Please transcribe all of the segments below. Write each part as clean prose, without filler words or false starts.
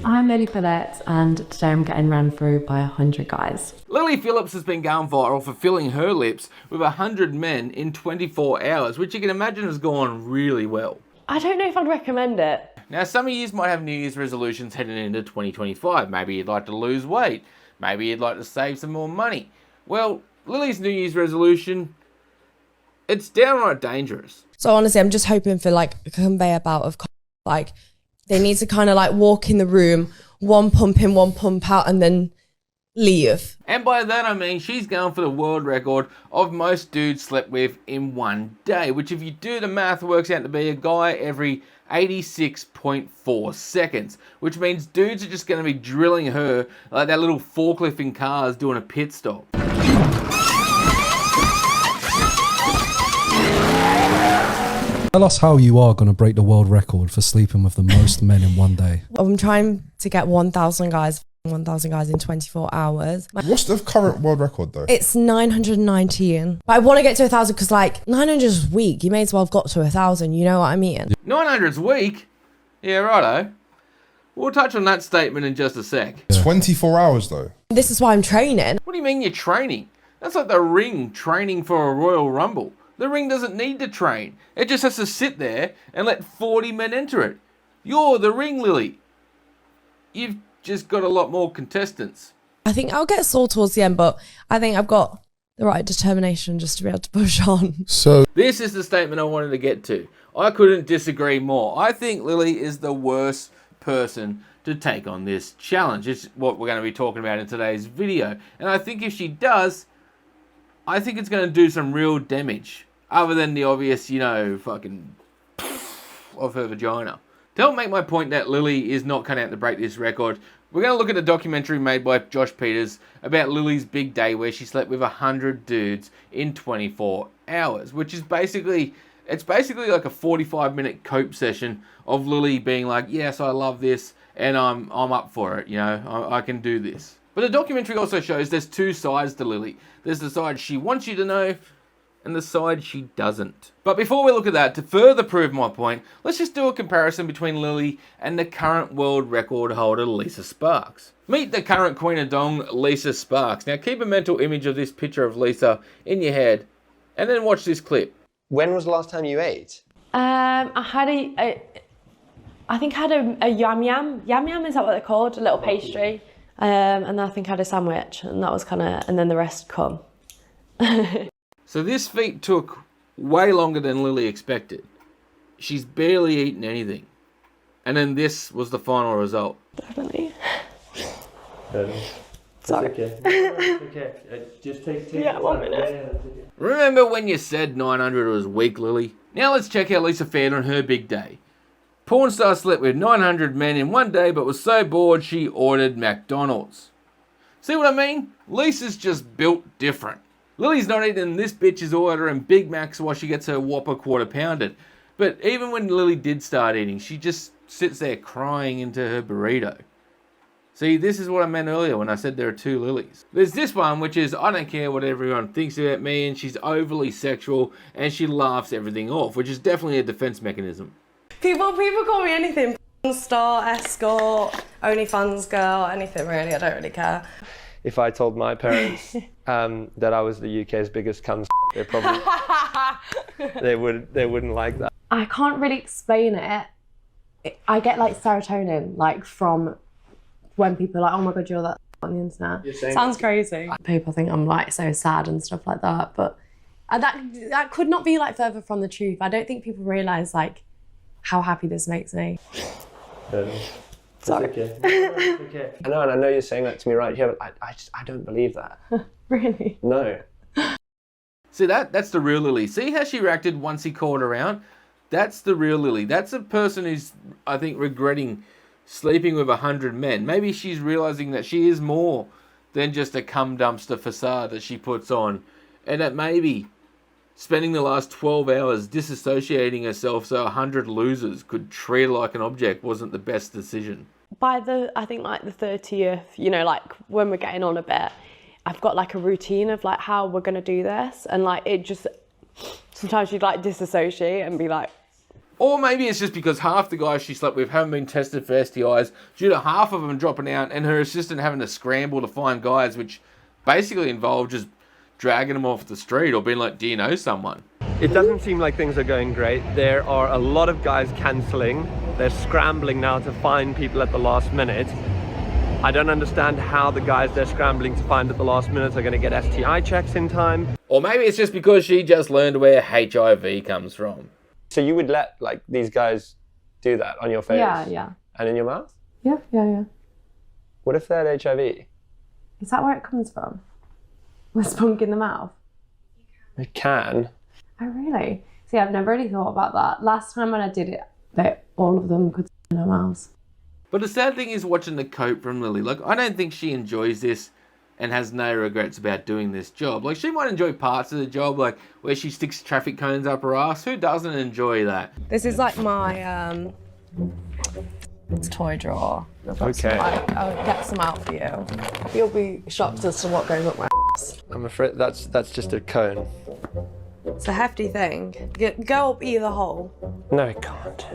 I'm Lily Phillips, and today I'm getting ran through by 100 guys. Lily Phillips has been going viral for filling her lips with 100 men in 24 hours, which you can imagine has gone really well. I don't know if I'd recommend it. Now, some of you might have New Year's resolutions heading into 2025. Maybe you'd like to lose weight. Maybe you'd like to save some more money. Well, Lily's New Year's resolution, it's downright dangerous. So honestly, I'm just hoping for like a conveyor belt of like, they need to kind of like walk in the room, one pump in, one pump out, and then leave. And by that I mean she's going for the world record of most dudes slept with in one day, which if you do the math works out to be a guy every 86.4 seconds, which means dudes are just going to be drilling her like that little forklift in cars doing a pit stop. Tell us how you are going to break the world record for sleeping with the most men in one day. I'm trying to get 1,000 guys in 24 hours. What's the current world record though? It's 919. But I want to get to 1,000 because like 900 is weak. You may as well have got to 1,000, you know what I mean? 900's weak? Yeah, righto. We'll touch on that statement in just a sec. 24 hours though? This is why I'm training. What do you mean you're training? That's like the Ring training for a Royal Rumble. The Ring doesn't need to train. It just has to sit there and let 40 men enter it. You're the Ring, Lily. You've just got a lot more contestants. I think I'll get sore towards the end, but I think I've got the right determination just to be able to push on. So this is the statement I wanted to get to. I couldn't disagree more. I think Lily is the worst person to take on this challenge. It's what we're going to be talking about in today's video. And I think if she does, I think it's going to do some real damage. Other than the obvious, you know, fucking of her vagina. To help make my point that Lily is not cut out to break this record, we're going to look at a documentary made by Josh Peters about Lily's big day where she slept with 100 dudes in 24 hours, which is basically, it's basically like a 45-minute cope session of Lily being like, yes, I love this and I'm up for it, you know, I can do this. But the documentary also shows there's two sides to Lily. There's the side she wants you to know and the side she doesn't. But before we look at that, to further prove my point, let's just do a comparison between Lily and the current world record holder, Lisa Sparks. Meet the current Queen of Dong, Lisa Sparks. Now keep a mental image of this picture of Lisa in your head and then watch this clip. When was the last time you ate? I think I had a yam yam. Yam yam, is that what they're called? A little pastry. And then I think I had a sandwich, and that was kind of, and then the rest come. So this feat took way longer than Lily expected. She's barely eaten anything. And then this was the final result. Definitely. Sorry. Okay. It's okay. Just take yeah, 1 minute. Yeah, Remember when you said 900 was weak, Lily? Now let's check how Lisa fared on her big day. Porn star slept with 900 men in one day but was so bored she ordered McDonald's. See what I mean? Lisa's just built different. Lily's not eating this bitch's ordering Big Macs while she gets her Whopper quarter pounded. But even when Lily did start eating, she just sits there crying into her burrito. See, this is what I meant earlier when I said there are two Lilies. There's this one, which is, I don't care what everyone thinks about me, and she's overly sexual, and she laughs everything off, which is definitely a defense mechanism. People call me anything. Star, escort, Onlyfans girl, anything really. I don't really care. If I told my parents that I was the UK's biggest cunt, they probably they wouldn't like that. I can't really explain it. I get like serotonin, like from when people are like, oh my God, you're that on the internet. Sounds crazy. People think I'm like so sad and stuff like that, but that could not be like further from the truth. I don't think people realise like how happy this makes me. Sorry. Okay. It's okay. I know, and I know you're saying that to me right here, but I don't believe that. Really? No. See, that's the real Lily. See how she reacted once he called her out? That's the real Lily. That's a person who's, I think, regretting sleeping with 100 men. Maybe she's realising that she is more than just a cum dumpster facade that she puts on. And that maybe spending the last 12 hours disassociating herself so 100 losers could treat her like an object wasn't the best decision. By I think like the 30th, you know, like when we're getting on a bit, I've got like a routine of like how we're going to do this. And like it just, sometimes you'd like disassociate and be like, Or maybe it's just because half the guys she slept with haven't been tested for STIs due to half of them dropping out and her assistant having to scramble to find guys, which basically involved just dragging them off the street or being like, do you know someone? It doesn't seem like things are going great. There are a lot of guys cancelling. They're scrambling now to find people at the last minute. I don't understand how the guys they're scrambling to find at the last minute are going to get STI checks in time. Or maybe it's just because she just learned where HIV comes from. So you would let like these guys do that on your face? Yeah. And in your mouth? Yeah. What if they had HIV? Is that where it comes from? With spunk in the mouth? It can. Oh, really? See, I've never really thought about that. Last time when I did it, all of them could in their mouths. But the sad thing is watching the cope from Lily. Like, I don't think she enjoys this and has no regrets about doing this job. Like, she might enjoy parts of the job, like where she sticks traffic cones up her ass. Who doesn't enjoy that? This is like my toy drawer. Okay. I'll get some out for you. You'll be shocked as to what goes up my ass. I'm afraid that's just a cone. It's a hefty thing. Go up either hole. No, it can't.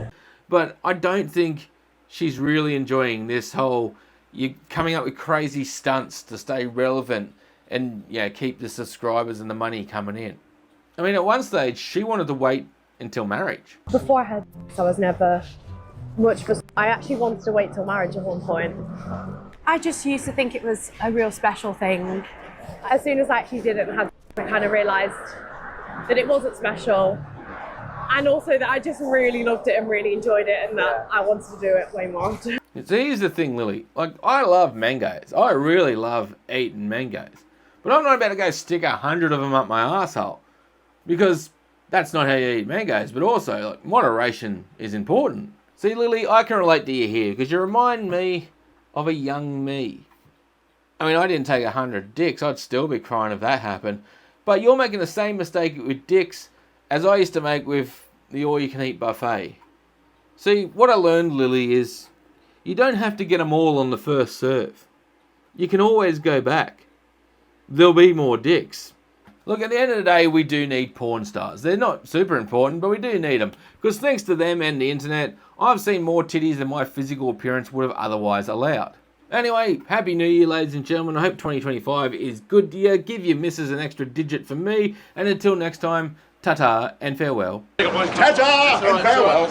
But I don't think she's really enjoying this whole, you're coming up with crazy stunts to stay relevant and keep the subscribers and the money coming in. I mean, at one stage, she wanted to wait until marriage. Before I had I was never much for... I actually wanted to wait till marriage at one point. I just used to think it was a real special thing. As soon as I actually did it and had, I kind of realised that it wasn't special. And also that I just really loved it and really enjoyed it and that I wanted to do it way more often. So here's the thing, Lily. Like, I love mangoes. I really love eating mangoes. But I'm not about to go stick 100 of them up my arsehole. Because that's not how you eat mangoes. But also, like, moderation is important. See, Lily, I can relate to you here because you remind me of a young me. I mean, I didn't take 100 dicks. I'd still be crying if that happened. But you're making the same mistake with dicks as I used to make with the all-you-can-eat buffet. See, what I learned, Lily, is you don't have to get them all on the first serve. You can always go back. There'll be more dicks. Look, at the end of the day, we do need porn stars. They're not super important, but we do need them. Because thanks to them and the internet, I've seen more titties than my physical appearance would have otherwise allowed. Anyway, Happy New Year, ladies and gentlemen. I hope 2025 is good to you. Give your missus an extra digit for me. And until next time, ta-ta and farewell. Ta-ta and farewell.